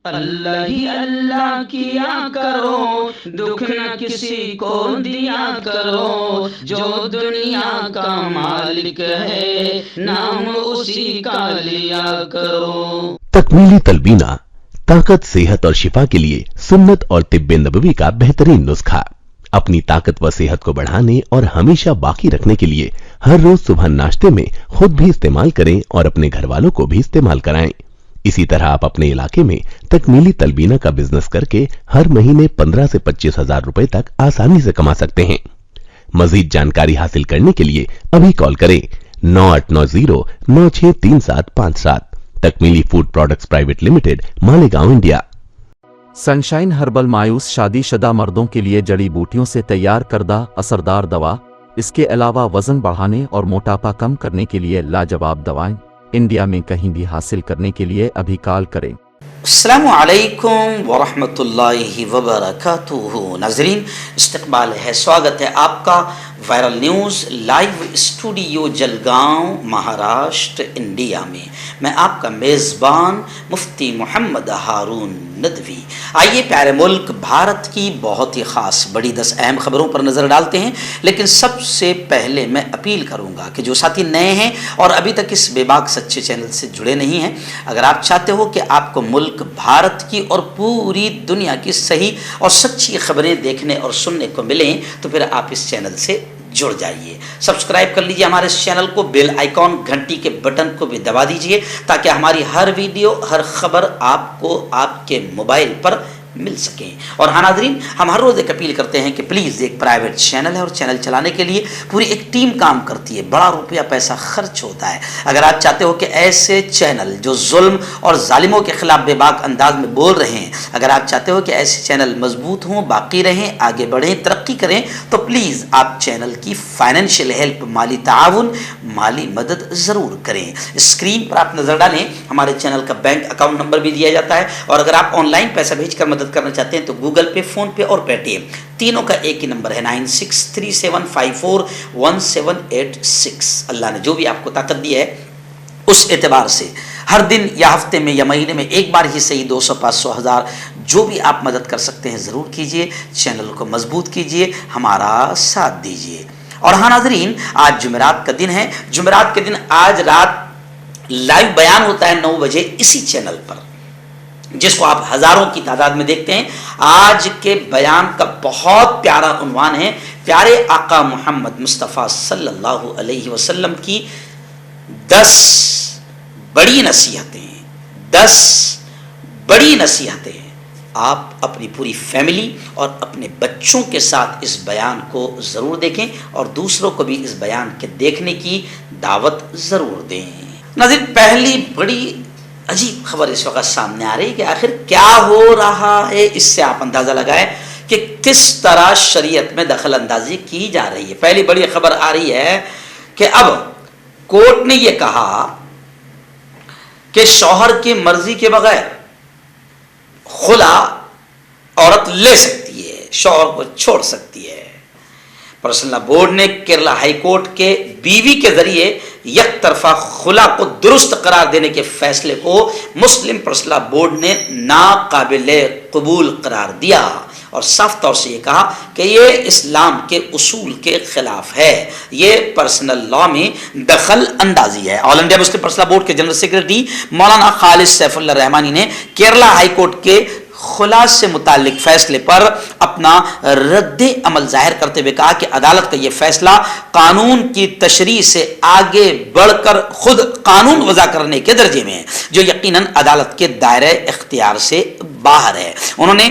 اللہ ہی اللہ کیا کرو، دکھ نہ کسی کو دیا کرو، جو دنیا کا مالک ہے نام اسی کا لیا کرو۔ تکمیلی تلبینہ طاقت، صحت اور شفا کے لیے سنت اور طب نبوی کا بہترین نسخہ۔ اپنی طاقت و صحت کو بڑھانے اور ہمیشہ باقی رکھنے کے لیے ہر روز صبح ناشتے میں خود بھی استعمال کریں اور اپنے گھر والوں کو بھی استعمال کرائیں۔ اسی طرح آپ اپنے علاقے میں تکمیلی تلبینہ کا بزنس کر کے ہر مہینے 15 سے 25 ہزار روپے تک آسانی سے کما سکتے ہیں۔ مزید جانکاری حاصل کرنے کے لیے ابھی کال کریں 9890963757۔ Takmeeli food products private limited, Malegaon, India. Sunshine herbal مایوس شادی شدہ مردوں کے لیے جڑی بوٹیوں سے تیار کردہ اثردار دوا۔ اس کے علاوہ وزن بڑھانے اور موٹاپا کم کرنے کے لیے لاجواب دوائیں انڈیا میں کہیں بھی حاصل کرنے کے لیے ابھی کال کریں۔ السلام علیکم ورحمۃ اللہ وبرکاتہ۔ ناظرین، استقبال ہے، سواگت ہے آپ کا viral news live studio Jalgaon, Maharashtra, India میں۔ میں آپ کا میزبان مفتی محمد ہارون ندوی۔ آئیے پیارے ملک بھارت کی بہت ہی خاص بڑی 10 اہم خبروں پر نظر ڈالتے ہیں، لیکن سب سے پہلے میں اپیل کروں گا کہ جو ساتھی نئے ہیں اور ابھی تک اس بے باک سچے چینل سے جڑے نہیں ہیں، اگر آپ چاہتے ہو کہ آپ کو ملک بھارت کی اور پوری دنیا کی صحیح اور سچی خبریں دیکھنے اور سننے کو ملیں، تو پھر آپ اس چینل سے جڑ جائیے۔ سبسکرائب کر لیجئے ہمارے اس چینل کو، بیل آئیکن گھنٹی کے بٹن کو بھی دبا دیجئے تاکہ ہماری ہر ویڈیو، ہر خبر آپ کو آپ کے موبائل پر مل سکیں۔ اور ہاں ناظرین، ہم ہر روز ایک اپیل کرتے ہیں کہ پلیز، ایک پرائیویٹ چینل ہے اور چینل چلانے کے لیے پوری ایک ٹیم کام کرتی ہے، بڑا روپیہ پیسہ خرچ ہوتا ہے۔ اگر آپ چاہتے ہو کہ ایسے چینل جو ظلم اور ظالموں کے خلاف بے باک انداز میں بول رہے ہیں، اگر آپ چاہتے ہو کہ ایسے چینل مضبوط ہوں، باقی رہیں، آگے بڑھیں، ترقی کریں، تو پلیز آپ چینل کی فائنینشیل ہیلپ، مالی تعاون، مالی مدد ضرور کریں۔ اسکرین پر آپ نظر ڈالیں، ہمارے چینل کا بینک اکاؤنٹ نمبر بھی دیا جاتا ہے، اور اگر آپ آن لائن پیسہ بھیج کر مدد کرنا چاہتے ہیں تو گوگل پے، فون پے اور پے ٹی ایم تینوں کا ایک ہی نمبر ہے 9637541786۔ اللہ نے جو بھی آپ کو طاقت دی ہے اس اعتبار سے ہر دن یا ہفتے میں یا مہینے میں ایک بار ہی صحیح 200، 500، 1000 جو بھی آپ مدد کر سکتے ہیں ضرور کیجئے۔ چینل کو مضبوط کیجئے، ہمارا ساتھ دیجئے۔ اور ہاں ناظرین، آج جمعرات کا دن ہے۔ جمعرات کے دن آج رات لائیو بیان ہوتا ہے 9 بجے اسی چینل پر، جس کو آپ ہزاروں کی تعداد میں دیکھتے ہیں۔ آج کے بیان کا بہت پیارا عنوان ہے، پیارے آقا محمد مصطفیٰ صلی اللہ علیہ وسلم کی 10 بڑی نصیحتیں۔ 10 بڑی نصیحتیں۔ آپ اپنی پوری فیملی اور اپنے بچوں کے ساتھ اس بیان کو ضرور دیکھیں اور دوسروں کو بھی اس بیان کے دیکھنے کی دعوت ضرور دیں۔ ناظرین، پہلی بڑی عجیب خبر اس وقت سامنے آ رہی ہے کہ آخر کیا ہو رہا ہے۔ اس سے آپ اندازہ لگائیں کہ کس طرح شریعت میں دخل اندازی کی جا رہی ہے۔ پہلی بڑی خبر آ رہی ہے کہ اب کورٹ نے یہ کہا کہ شوہر کی مرضی کے بغیر خلا عورت لے سکتی ہے، شوہر کو چھوڑ سکتی ہے۔ پرسنل لا بورڈ نے کیرلا ہائی کورٹ کے بیوی کے ذریعے یک طرفہ خلا کو درست قرار دینے کے فیصلے کو مسلم پرسنل لا بورڈ نے ناقابل قبول قرار دیا اور صاف طور سے یہ کہا کہ یہ اسلام کے اصول کے خلاف ہے، یہ پرسنل لا میں دخل اندازی ہے۔ آل انڈیا مسلم پرسنل لا بورڈ کے جنرل سیکرٹری مولانا خالد سیف اللہ رحمانی نے کیرلا ہائی کورٹ کے خلا سے متعلق فیصلے پر اپنا رد عمل ظاہر کرتے ہوئے کہا کہ عدالت کا یہ فیصلہ قانون کی تشریح سے آگے بڑھ کر خود قانون وضع کرنے کے درجے میں ہے، جو یقیناً عدالت کے دائرہ اختیار سے باہر ہے۔ انہوں نے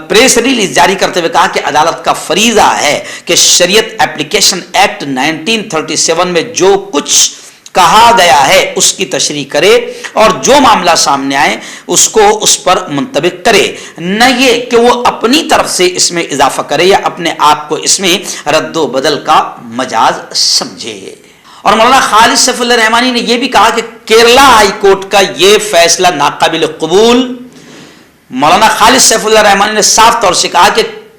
پریس ریلیز جاری کرتے ہوئے کہا کہ عدالت کا فریضہ ہے کہ شریعت ایپلیکیشن ایکٹ 1937 میں جو کچھ کہا گیا ہے اس کی تشریح کرے اور جو معاملہ سامنے آئے اس کو اس پر منطبق کرے، نہ یہ کہ وہ اپنی طرف سے اس میں اضافہ کرے یا اپنے آپ کو اس میں رد و بدل کا مجاز سمجھے۔ اور مولانا خالد سیف اللہ رحمانی نے یہ بھی کہا کہ کیرلا ہائی کورٹ کا یہ فیصلہ ناقابل قبول۔ مولانا خالد سیف اللہ رحمانی نے صاف طور سے کہا کہ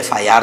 FIR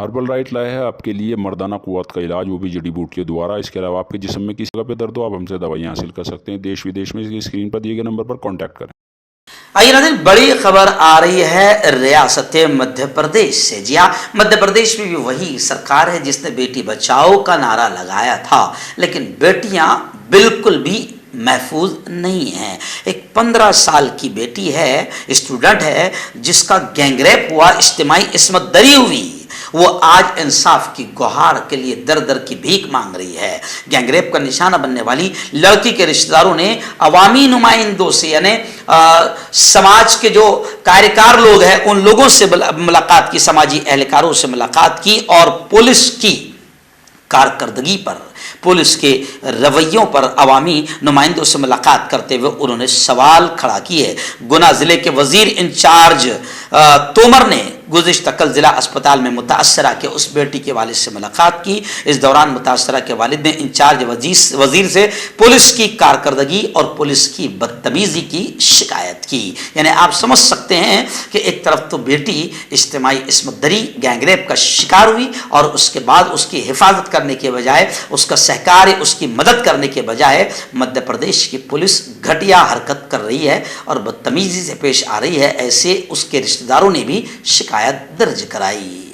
ہربل رائٹ لائے ہے آپ کے لیے مردانہ قوت کا علاج، وہ بھی جڑی بوٹیوں دوارا۔ اس کے علاوہ آپ کے جسم میں کسی جگہ پہ درد ہو، آپ ہم سے دوائیاں حاصل کر سکتے ہیں۔ دیش ودیش میں اسکرین پر دیے گئے نمبر پر کانٹیکٹ کریں۔ آئیے ناظرین، بڑی خبر آ رہی ہے ریاست مدھیہ پردیش سے۔ جی ہاں، مدھیہ پردیش میں بھی وہی سرکار ہے جس نے بیٹی بچاؤ کا نعرہ لگایا تھا، لیکن بیٹیاں بالکل بھی محفوظ نہیں ہیں۔ ایک 15 سال کی بیٹی ہے، اسٹوڈنٹ ہے، جس کا گینگ ریپ ہوا، اجتماعی عصمت دری ہوئی، وہ آج انصاف کی گہار کے لیے در در کی بھیک مانگ رہی ہے۔ گینگ ریپ کا نشانہ بننے والی لڑکی کے رشتہ داروں نے عوامی نمائندوں سے، یعنی سماج کے جو کاریکار لوگ ہیں ان لوگوں سے ملاقات کی، سماجی اہلکاروں سے ملاقات کی، اور پولیس کی کارکردگی پر، پولیس کے رویوں پر عوامی نمائندوں سے ملاقات کرتے ہوئے انہوں نے سوال کھڑا کیے۔ گنا ضلع کے وزیر انچارج تومر نے گزشتہ کل ضلع اسپتال میں متاثرہ کے اس بیٹی کے والد سے ملاقات کی۔ اس دوران متاثرہ کے والد نے انچارج وزیر سے پولیس کی کارکردگی اور پولیس کی بدتمیزی کی شکایت کی۔ یعنی آپ سمجھ سکتے ہیں کہ ایک طرف تو بیٹی اجتماعی عصمت دری، گینگ ریپ کا شکار ہوئی، اور اس کے بعد اس کی حفاظت کرنے کے بجائے، اس کا سہکار، اس کی مدد کرنے کے بجائے مدھیہ پردیش کی پولیس گھٹیا حرکت کر رہی ہے اور بدتمیزی سے پیش آ رہی ہے۔ ایسے اس کے رشتہ داروں نے بھی شکایت درج کرائی۔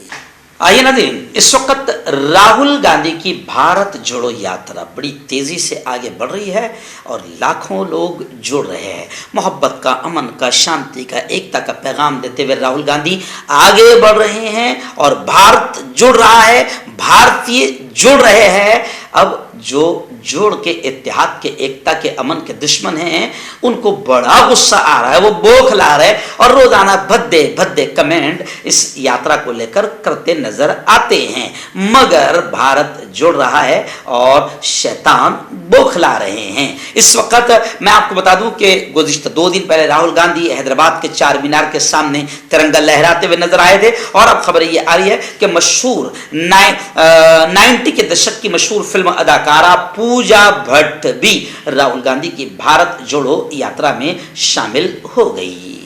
آئیے ناظرین، اس وقت راہل گاندھی کی بھارت جوڑو یاترا بڑی تیزی سے آگے بڑھ رہی ہے اور لاکھوں لوگ جڑ رہے ہیں۔ محبت کا، امن کا، شانتی کا، ایکتا کا پیغام دیتے ہوئے راہل گاندھی آگے بڑھ رہے ہیں اور بھارت جڑ رہا ہے، بھارتی جڑ رہے ہیں۔ اب جو جوڑ کے اتحاد کے، ایکتا کے، امن کے دشمن ہیں، ان کو بڑا غصہ آ رہا ہے، وہ بوکھلا رہے اور روزانہ بھدے بھدے کمنٹ اس یاترا کو لے کر کرتے نظر آتے ہیں، مگر بھارت جڑ رہا ہے اور شیطان بوکھلا رہے ہیں۔ اس وقت میں آپ کو بتا دوں کہ گزشتہ 2 دن پہلے راہل گاندھی حیدرآباد کے چار مینار کے سامنے ترنگا لہراتے ہوئے نظر آئے تھے، اور اب خبر یہ آ رہی ہے کہ مشہور 90 کے دشک کی مشہور فلم اداکارہ پوجا بھٹ بھی راہل گاندھی کی بھارت جوڑو یاترا میں شامل ہو گئی۔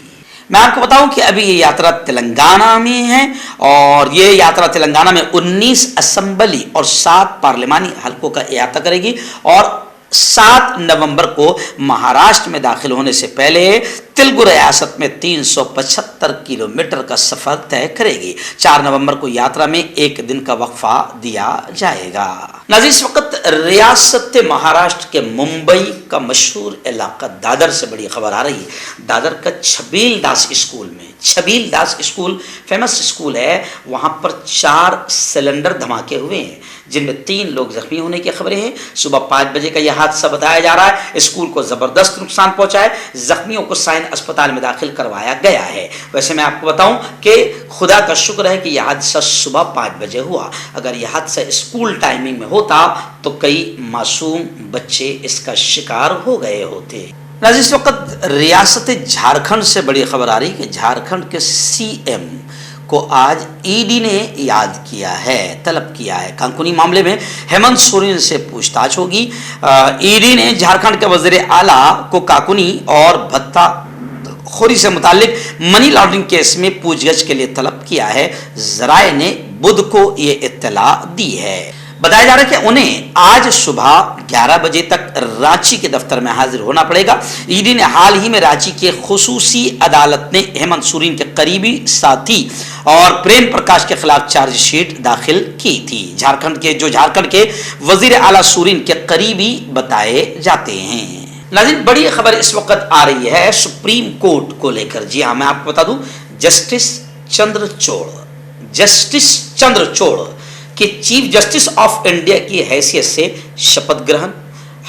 میں آپ کو بتاؤں کہ ابھی یہ یاترا تلنگانہ میں ہے، اور یہ یاترا تلنگانہ میں 19 اسمبلی اور 7 پارلیمانی حلقوں کا احاطہ کرے گی، اور 7 نومبر کو مہاراشٹر میں داخل ہونے سے پہلے تلگو ریاست میں 375 کلومیٹر کا سفر طے کرے گی۔ 4 نومبر کو یاترا میں 1 دن کا وقفہ دیا جائے گا۔ ناظرین، اس وقت ریاست مہاراشٹر کے ممبئی کا مشہور علاقہ دادر سے بڑی خبر آ رہی ہے۔ دادر کا چھبیل داس اسکول میں، چھبیل داس اسکول فیمس اسکول ہے، وہاں پر 4 سلنڈر دھماکے ہوئے ہیں، جن میں 3 لوگ زخمی ہونے کی خبریں ہیں۔ صبح 5 بجے کا یہ حادثہ بتایا جا رہا ہے۔ اسکول کو زبردست نقصان پہنچا ہے، زخمیوں کو سائن اسپتال میں داخل کروایا گیا ہے۔ ویسے میں آپ کو بتاؤں کہ خدا کا شکر ہے کہ یہ حادثہ صبح 5 بجے ہوا، اگر یہ حادثہ اسکول ٹائمنگ میں ہوتا تو کئی معصوم بچے اس کا شکار ہو گئے ہوتے۔ ناظرین، اس وقت ریاست جھارکھنڈ سے بڑی خبر آ رہی ہے کہ جھارکھنڈ کے سی ایم کو آج ای ڈی نے یاد کیا ہے، طلب کیا ہے۔ کانکنی معاملے میں ہیمنت سورین سے پوچھ تاچھ ہوگی۔ ای ڈی نے جھارکھنڈ کے وزیر اعلیٰ کو کانکنی اور بھتہ خوری سے متعلق منی لانڈرنگ کیس میں پوچھ گچھ کے لیے طلب کیا ہے۔ ذرائع نے بدھ کو یہ اطلاع دی ہے۔ بتایا جا رہا ہے کہ انہیں آج صبح 11 بجے تک رانچی کے دفتر میں حاضر ہونا پڑے گا۔ ای ڈی نے حال ہی میں رانچی کے خصوصی عدالت نے ہیمنت سورین کے قریبی ساتھی اور پریم پرکاش کے خلاف چارج شیٹ داخل کی تھی۔ جھارکھنڈ کے وزیر اعلیٰ سورین کے قریبی بتائے جاتے ہیں۔ ناظرین، بڑی خبر اس وقت آ رہی ہے سپریم کورٹ کو لے کر۔ جی ہاں، میں آپ کو بتا دوں، جسٹس چندرچوڑ کہ چیف جسٹس آف انڈیا کی حیثیت سے شپت گرہن،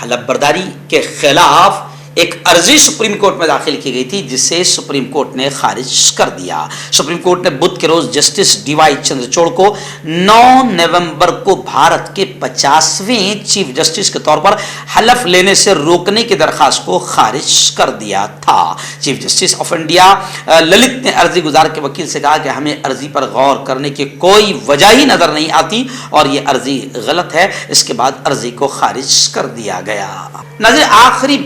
حلف برداری کے خلاف ایک عرضی سپریم کورٹ میں داخل کی گئی تھی، جسے سپریم کورٹ نے خارج کر دیا۔ سپریم کورٹ نے بدھ کے روز جسٹس ڈی وائی چندرچوڑ کو 9 نومبر کو بھارت کے 50ویں چیف جسٹس کے طور پر حلف لینے سے روکنے کی درخواست کو خارج کر دیا تھا۔ چیف جسٹس آف انڈیا للت نے عرضی گزار کے وکیل سے کہا کہ ہمیں عرضی پر غور کرنے کی کوئی وجہ ہی نظر نہیں آتی اور یہ عرضی غلط ہے۔ اس کے بعد عرضی کو خارج کر دیا گیا۔ ناظرین، آخری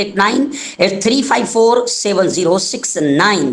8983547069